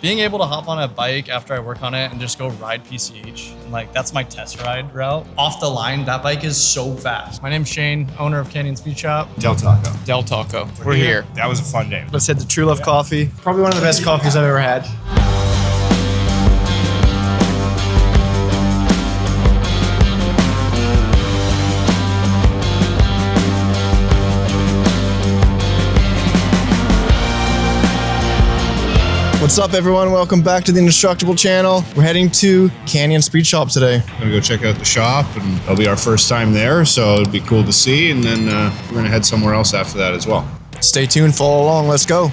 being able to hop on a bike after I work on it and just go ride PCH, and like that's my test ride route. Off the line, that bike is so fast. My name's Shane, owner of Canyon Speed Shop. Del Taco. Del Taco. We're here. That was a fun day. Let's hit the True Love Coffee. Probably one of the best coffees I've ever had. What's up, everyone? Welcome back to the Indestructible channel. We're heading to Canyon Speed Shop today. We're gonna go check out the shop, and it'll be our first time there, so it'd be cool to see. And then we're gonna head somewhere else after that as well. Stay tuned, follow along, let's go.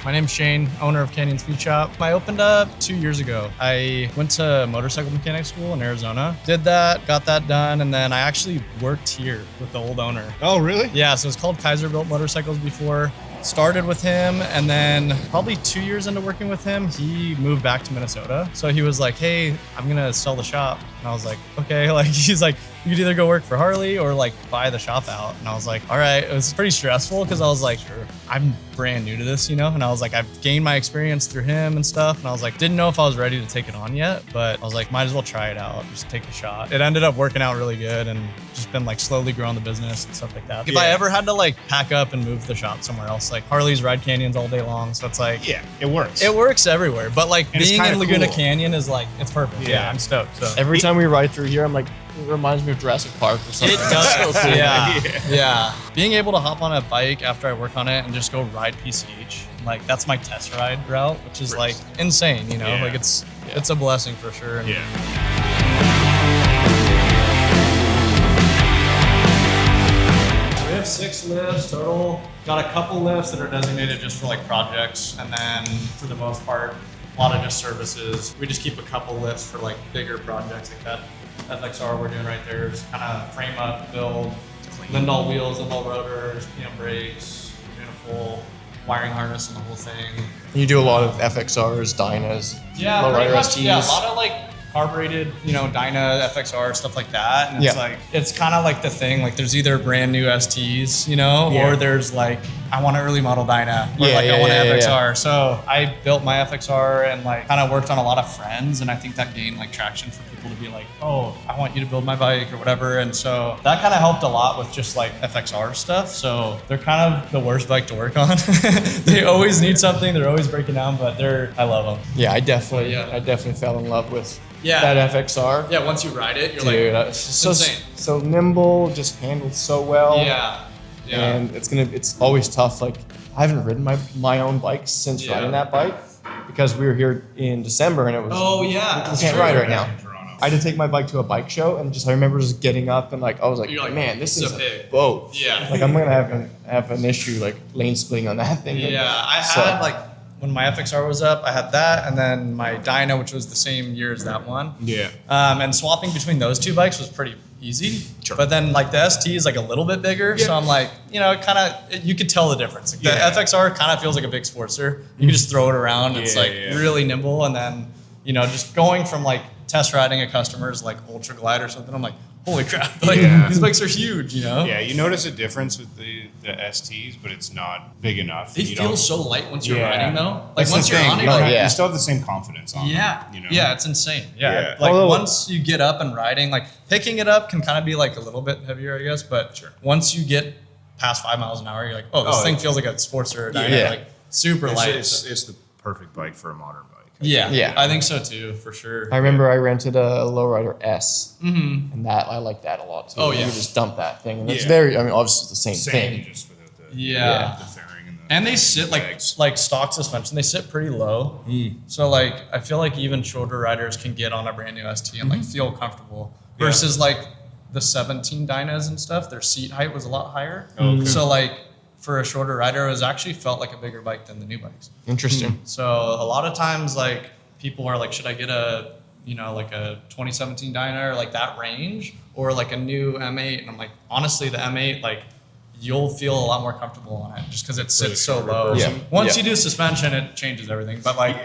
My name's Shane, owner of Canyon Speed Shop. I opened up 2 years ago. I went to motorcycle mechanic school in Arizona, did that, got that done, and then I actually worked here with the old owner. Oh, really? Yeah, so it's called Kaiser Built Motorcycles before. Started with him, and then probably 2 years into working with him, he moved back to Minnesota. So he was like, hey, I'm gonna sell the shop. And I was like, okay, like he's like, you could either go work for Harley or like buy the shop out. And I was like, all right. It was pretty stressful because I was like, I'm brand new to this, you know? And I was like, I've gained my experience through him and stuff. And I was like, didn't know if I was ready to take it on yet, but I was like, might as well try it out, just take a shot. It ended up working out really good and just been like slowly growing the business and stuff like that. If I ever had to like pack up and move the shop somewhere else, like Harley's ride canyons all day long. So it's like, Yeah, it works. it works everywhere. But like And it's being in kinda Laguna cool. Canyon is like, it's perfect. Yeah, I'm stoked. So. Every time we ride through here, I'm like, it reminds me of Jurassic Park or something. It does. So cool. Yeah. Being able to hop on a bike after I work on it and just go ride PCH, like that's my test ride route, which is like insane, you know? Yeah. Like it's a blessing for sure. And Yeah. we have 6 lifts total. Got a couple lifts that are designated just for like projects, and then for the most part, a lot of just services. We just keep a couple lifts for like bigger projects like that. FXR we're doing right there is kind of frame up, build, Lindahl wheels and low rotors, PM brakes, doing a full wiring harness and the whole thing. You do a lot of FXRs, Dynas, Lowrider STs. Yeah, a lot of like carbureted, you know, Dyna, FXR, stuff like that. And it's like, it's kind of like the thing, like there's either brand new STs, you know, or there's like, I want an early model Dyna, or I want an FXR. So I built my FXR and like kind of worked on a lot of friends. And I think that gained like traction for people to be like, oh, I want you to build my bike or whatever. And so that kind of helped a lot with just like FXR stuff. So they're kind of the worst bike to work on. They always need something. They're always breaking down, but I love them. Yeah, I definitely fell in love with that FXR. Yeah, once you ride it, you're Dude, like, it's insane. so nimble, just handles so well. Yeah. And it's always tough. Like I haven't ridden my own bike since riding that bike because we were here in December and it was. Oh yeah. I can't ride right now. I had to take my bike to a bike show and I remember just getting up and like I was like, man, this is a boat. Yeah. Like I'm gonna have an issue like lane splitting on that thing. Yeah, I had like when my FXR was up, I had that, and then my Dyna, which was the same year as that one. Yeah. And swapping between those two bikes was pretty easy. Sure. But then like the ST is like a little bit bigger, so I'm like, you know, you could tell the difference. Like, the FXR kind of feels like a big Sportster. You can just throw it around. It's like really nimble, and then you know, just going from like test riding a customer's like Ultra Glide or something, I'm like, holy crap! Like these bikes are huge, you know. Yeah, you notice a difference with the STs, but it's not big enough. They feel so light once you're riding though. Like That's once the you're thing. on it, You still have the same confidence on them, you know? Yeah, it's insane. Yeah. Like Although, once you get up and riding, like picking it up can kind of be like a little bit heavier, I guess. But once you get past 5 miles an hour, you're like, oh, this thing feels like a Sportster or a Dyna, like super light. It's the perfect bike for a modern bike. Yeah, I think so too, for sure. I remember I rented a Lowrider S, and I like that a lot too. Oh, yeah. You just dump that thing, and it's very. I mean, obviously it's the same thing. Just without the Yeah. the fairing and And they sit like stock suspension. They sit pretty low. So like I feel like even shorter riders can get on a brand new ST and like feel comfortable. Versus like the 17 Dynas and stuff, their seat height was a lot higher. So like for a shorter rider, it was actually felt like a bigger bike than the new bikes. Interesting. So a lot of times like people are like, should I get a, you know, like a 2017 Dyna or like that range or like a new M8? And I'm like, honestly, the M8, like you'll feel a lot more comfortable on it just because it sits so low. Yeah. Once you do suspension, it changes everything. But like,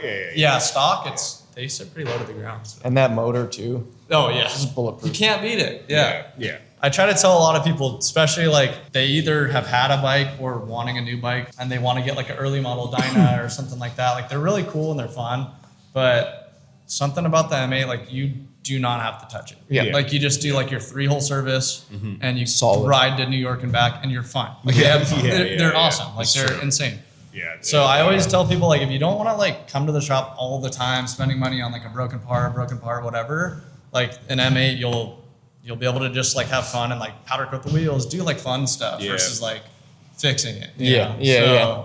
stock, they sit pretty low to the ground. So. And that motor too. Oh yeah, It's bulletproof. you can't beat it. Yeah. I try to tell a lot of people, especially like they either have had a bike or wanting a new bike and they want to get like an early model Dyna or something like that. Like they're really cool and they're fun, but something about the M8, like you do not have to touch it. Yeah. Like you just do like your 3-hole service and you Solid. ride to New York and back and you're fine. Like they're awesome. Like they're insane. Yeah. So I always tell people like if you don't want to like come to the shop all the time spending money on like a broken part, whatever, like an M8 you'll be able to just like have fun and like powder coat the wheels, do like fun stuff versus like fixing it. Yeah.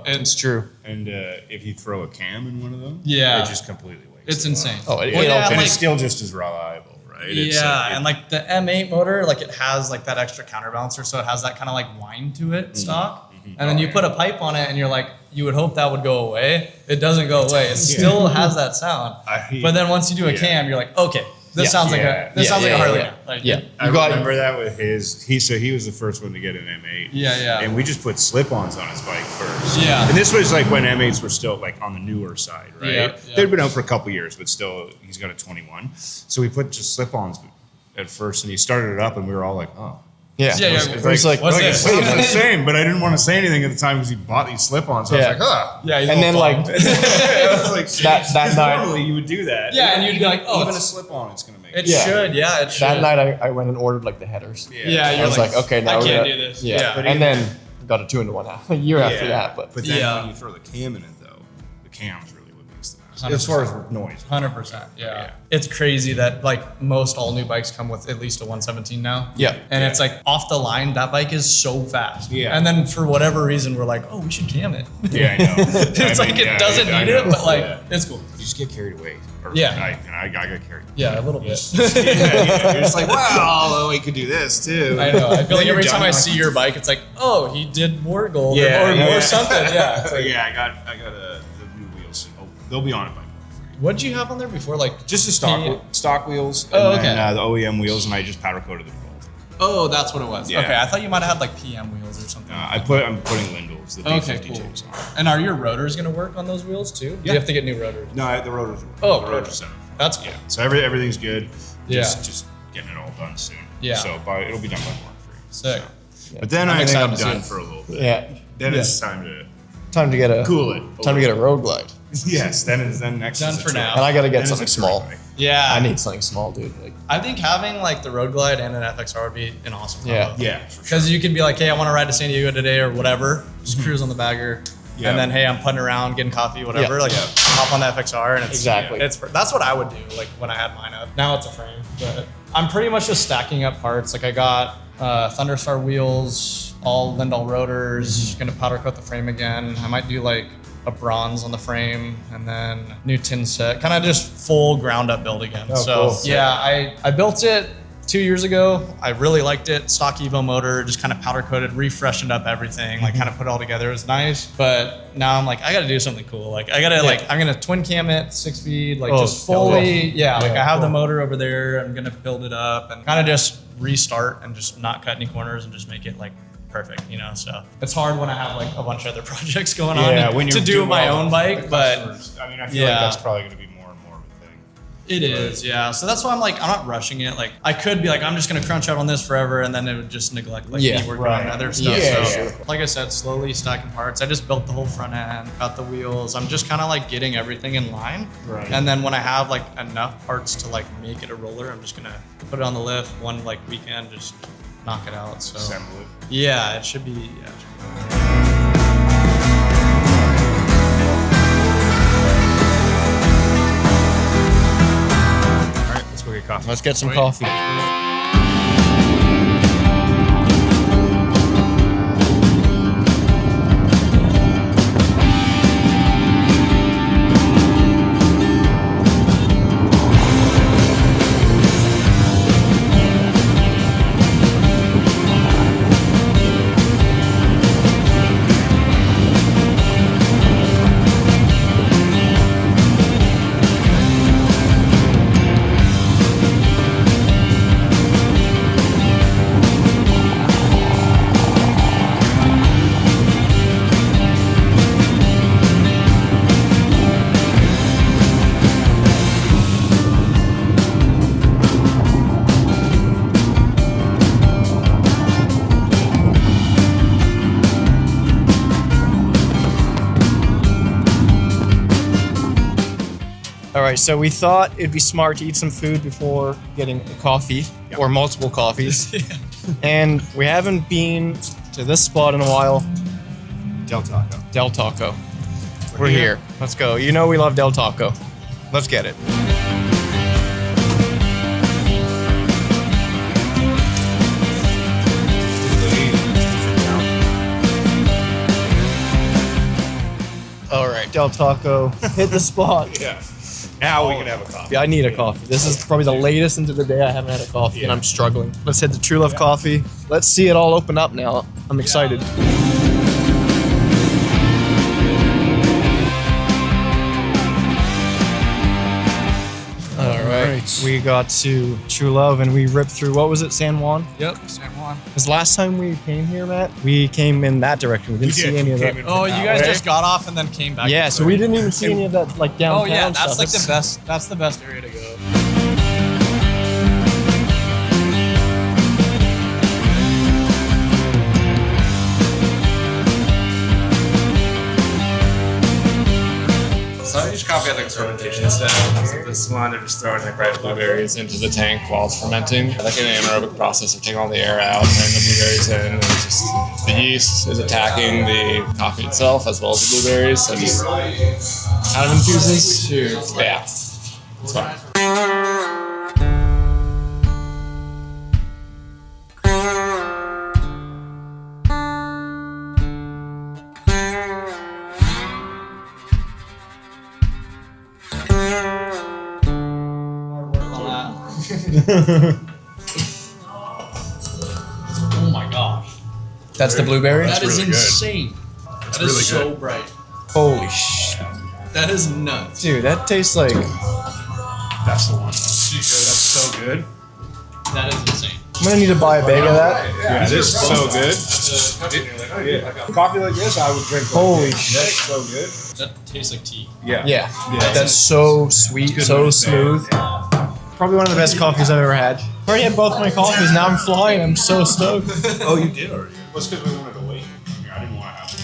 It's true. And if you throw a cam in one of them, Yeah. it just completely wastes. It's insane. Oh, and like, it's still just as reliable, right? And like the M8 motor, like it has like that extra counterbalancer, so it has that kind of like whine to it, stock. And then you put a pipe on it and you're like, you would hope that would go away. It doesn't go away. It still has that sound. But then once you do a cam, you're like, okay, this sounds like a Harley. Like, I remember that with his. He was the first one to get an M8. And we just put slip-ons on his bike first. And this was like when M8s were still like on the newer side, right? They'd been out for a couple years, but still, he's got a 21. So we put just slip-ons at first, and he started it up, and we were all like, oh. It was like, what's this? It's the same, but I didn't want to say anything at the time because he bought these slip-ons. So I was like, huh. And then like I was like, that night, normally you would do that. and you'd be like, oh, even a slip-on, it's gonna make it should. It should. that night I went and ordered like the headers. I was like, okay, now I we're can't gonna- do this. And then got a 2-in-1 a year after that. But then when you throw the cam in it, though, the cam's really what makes the mess. 100%. As far as noise. 100%. It's crazy that like most all new bikes come with at least a 117 now. And it's like off the line, that bike is so fast. And then for whatever reason, we're like, oh, we should cam it. I know. It's like it doesn't need it, but like it's cool. You just get carried away. Or I got carried away. A little bit. You're just like, well, we could do this too. I know. I feel like every time I see your bike, it's like, oh, he did more gold or something. It's like, I got the new wheels. Oh, they'll be on it by now. What did you have on there before? Like Just the stock wheels. Oh, and then, the OEM wheels, and I just powder coated them both. Oh, that's what it was. Yeah. Okay, I thought you might have had like PM wheels or something. I'm putting Lindels, the B52s on. And are your rotors going to work on those wheels too? Do you have to get new rotors? No, the rotors work. Oh, the rotors are set. That's good. So everything's good. Just getting it all done soon. So it'll be done by March 3. Sick. So. But then I think I'm done for a little bit. Then it's time to get a cool it. Time to get a road glide. Yes. Then next. Done is for now. And I gotta get something small. Yeah. I need something small, dude. Like, I think having like the road glide and an FXR would be an awesome combo. Yeah. Because you can be like, hey, I want to ride to San Diego today or whatever. Just cruise on the bagger. Yeah. And then, hey, I'm putting around, getting coffee, whatever. Hop on the FXR and it's that's what I would do. Like when I had mine up. Now it's a frame, but I'm pretty much just stacking up parts. Like I got Thunderstar wheels, all Lindell rotors. Gonna powder coat the frame again. I might do like a bronze on the frame and then new tin set. Kind of just full ground up build again. Cool. I built it 2 years ago. I really liked it. Stock Evo motor, just kind of powder coated, refreshened up everything, like kind of put it all together. It was nice. But now I'm like, I got to do something cool. Like I got to I'm going to twin cam it 6-speed, like just fully. Like I have the motor over there. I'm going to build it up and kind of just restart and just not cut any corners and just make it like perfect, you know? So it's hard when I have like a bunch of other projects going on to do my own bike, but I mean, I feel like that's probably going to be more and more of a thing. It is, yeah. So that's why I'm like, I'm not rushing it. Like I could be like, I'm just going to crunch out on this forever and then it would just neglect like me working on other stuff. Like I said, slowly stacking parts. I just built the whole front end, got the wheels. I'm just kind of like getting everything in line. And then when I have like enough parts to like make it a roller, I'm just going to put it on the lift one like weekend, just knock it out. So assemble it. Yeah, it should be. All right, let's go get coffee. let's get some coffee. All right, so we thought it'd be smart to eat some food before getting a coffee or multiple coffees. And we haven't been to this spot in a while. Del Taco. Del Taco. We're here. Let's go. You know we love Del Taco. Let's get it. All right, Del Taco. Hit the spot. Yeah. Now we can have a coffee. Yeah, I need a coffee. This is probably the latest into the day I haven't had a coffee, and I'm struggling. Let's head to True Love Coffee. Let's see it all open up now. I'm excited. All right, we got to True Love, and we ripped through, what was it, San Juan? Yep, San Juan. Because last time we came here, Matt, we came in that direction. We didn't see any of that. Oh, you guys just got off and then came back. Yeah, so we didn't even see any of that, like, downtown. Oh yeah, that's stuff. like the best. That's the best area to go. So each coffee has like a fermentation step. So this one, they're just throwing like ripe blueberries into the tank while it's fermenting. Like an anaerobic process of taking all the air out and then the blueberries in. And just the yeast is attacking the coffee itself as well as the blueberries. So just kind of infuses to, yeah, it's fine. Oh my gosh. That's the blueberry? That is really good. insane. That is really so good. bright. Holy shit. That is nuts. Dude, that tastes like... That's the one. That's so good. That is insane. I'm gonna need to buy a bag of that. Yeah, this is so good. Coffee like this, I would drink. Holy shit. That's so good. That tastes like tea. Yeah. Yeah, that's so sweet, so smooth. Probably one of the best coffees I've ever had. I already had both my coffees, now I'm flying, I'm so stoked. Oh, you did already? Well, it's because we wanted to wait. I didn't want to have to.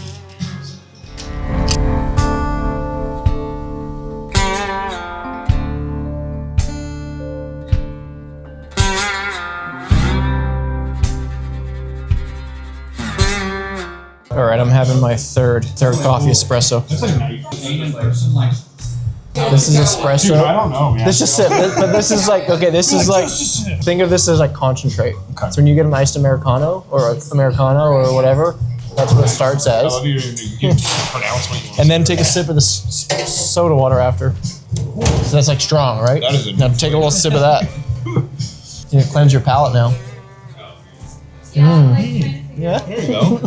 All right, I'm having my third coffee espresso. This is espresso. Dude, I don't know, man. This just sit, but this is like, okay, this is like, think of this as like concentrate. So when you get an iced Americano or or whatever, that's what it starts I as. love you can pronounce what you want. And then take a sip of the soda water after. So that's like strong, right? That is a- Now take a little sip of that. You cleanse your palate now. Yeah. There you go.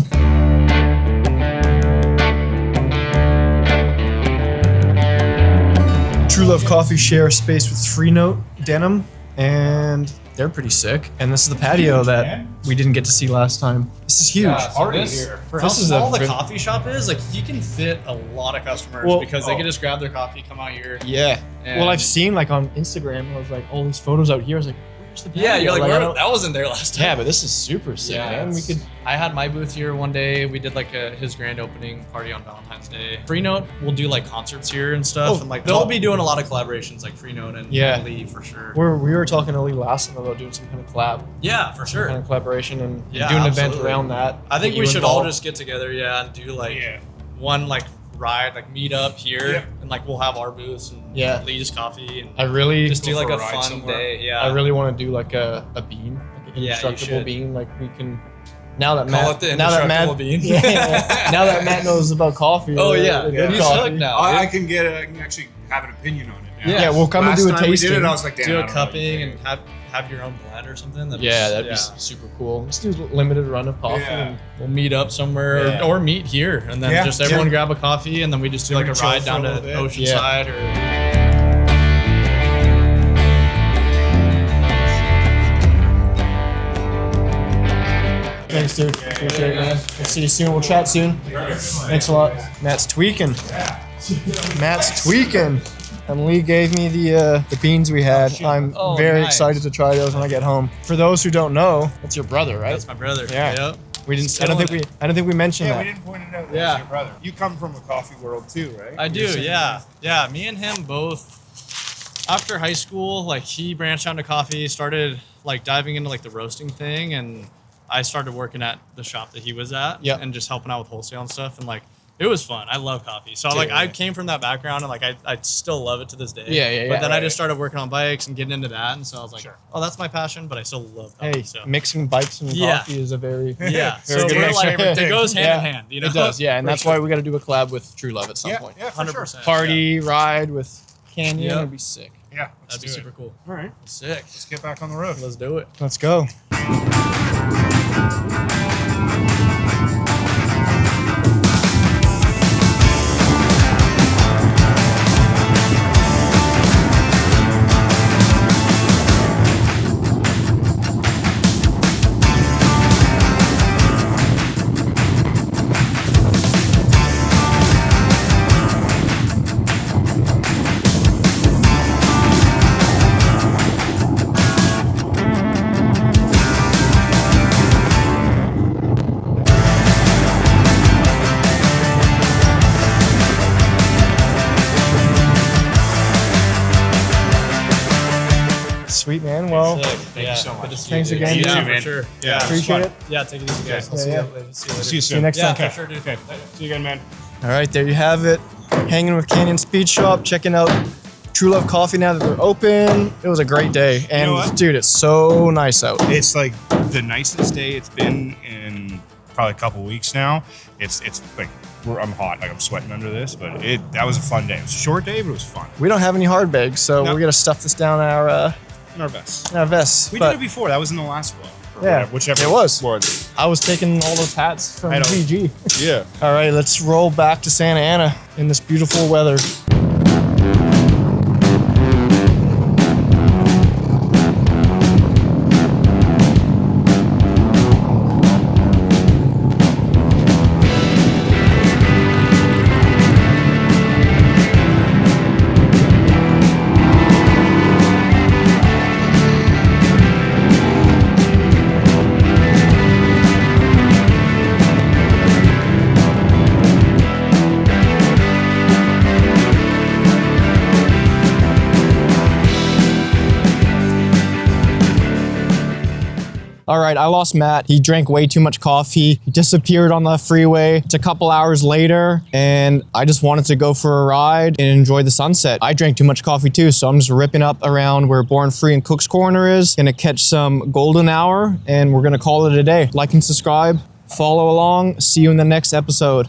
True Love Coffee share space with Free Note Denim, and they're pretty sick. And this is the patio that we didn't get to see last time. This is huge. Already here. For how This is small a the ve- coffee shop is, like you can fit a lot of customers Well- because they can just grab their coffee, come out here. Yeah. And- Well, I've seen like on Instagram, I was like, all these photos out here. I was like, where's the patio? Yeah, you're like, I where, don't- that wasn't there last time. Yeah, but this is super sick, man. We could. I had my booth here one day. We did like his grand opening party on Valentine's Day. Free Note will do like concerts here and stuff, Oh, and like they'll be doing a lot of collaborations, like Free Note and Yeah. Lee for sure. We were talking to Lee last time about doing some kind of collab, Yeah, for sure. kind of collaboration, and Yeah, do an event absolutely. around that. I think Get we you should all involved. just get together, and do like Yeah. one like ride, like meet up here, Yeah. and like we'll have our booths and Yeah. Lee's coffee, and I really just do go like for a a ride fun somewhere. day. Yeah, I really want to do like a bean, like an Yeah, you indestructible should. bean. Like we can. Now that Call Matt, it the now that Matt, Indestructible bean. yeah, now that Matt knows about coffee. Oh, the yeah. good He's coffee. hooked now. I can actually have an opinion on it now. Yeah, we'll come Last and do a time we did tasting. it, I was like, damn, do I a don't know what cupping you and have your own blend or something. Yeah, that'd be super cool. Let's do a limited run of coffee. Yeah. And We'll meet up somewhere Yeah. or meet here, and then Yeah, just everyone yeah. grab a coffee, and then we just do like a Chill ride for down a to little bit. Oceanside or. Thanks, dude. Appreciate it, man. We'll see you soon. We'll chat soon. Thanks a lot. Matt's tweaking. Matt's tweaking. And Lee gave me the beans we had. I'm Oh, very nice. excited to try those when I get home. For those who don't know, that's your brother, right? That's my brother. Yeah. Yep. We didn't. I don't think we mentioned Yeah, we that. didn't point it out. Yeah. That's your brother. You come from a coffee world too, right? I do. Yeah. Yeah. Me and him both after high school, like he branched out into coffee, started like diving into like the roasting thing, and I started working at the shop that he was at, and just helping out with wholesale and stuff, and like it was fun. I love coffee, so like I came from that background, and like I still love it to this day. But then I just started working on bikes and getting into that, and so I was like, oh, that's my passion, but I still love coffee. Hey, so mixing bikes and coffee is a very very so good we're like it goes hand in hand. You know, it does, and that's why we got to do a collab with True Love at some point. Yeah, 100%. Party ride with Canyon would be sick. Yeah, that'd be super cool. All right, sick. Let's get back on the road. Let's do it. Let's go. Sweet, man. Well, thank you so much. Thanks again. You too, man. For sure. Yeah, appreciate it. Yeah, take it easy, guys. I'll see you later. See you soon. See you next time. For sure, dude. Okay. See you again, man. All right, there you have it. Hanging with Canyon Speed Shop, checking out True Love Coffee now that they're open. It was a great day, and know what? dude, it's so nice out. It's like the nicest day it's been in probably a couple weeks now. It's like I'm hot, like I'm sweating under this, but that was a fun day. It was a short day, but it was fun. We don't have any hard bags, so we're gonna stuff this down our In our vests. vests. We did it before. That was in the last vlog. Yeah, whichever it was. one. I was taking all those hats from VG. Yeah. All right, let's roll back to Santa Ana in this beautiful weather. All right, I lost Matt. He drank way too much coffee. He disappeared on the freeway. It's a couple hours later, and I just wanted to go for a ride and enjoy the sunset. I drank too much coffee too, so I'm just ripping up around where Born Free and Cook's Corner is. Gonna catch some golden hour, and we're gonna call it a day. Like and subscribe, follow along. See you in the next episode.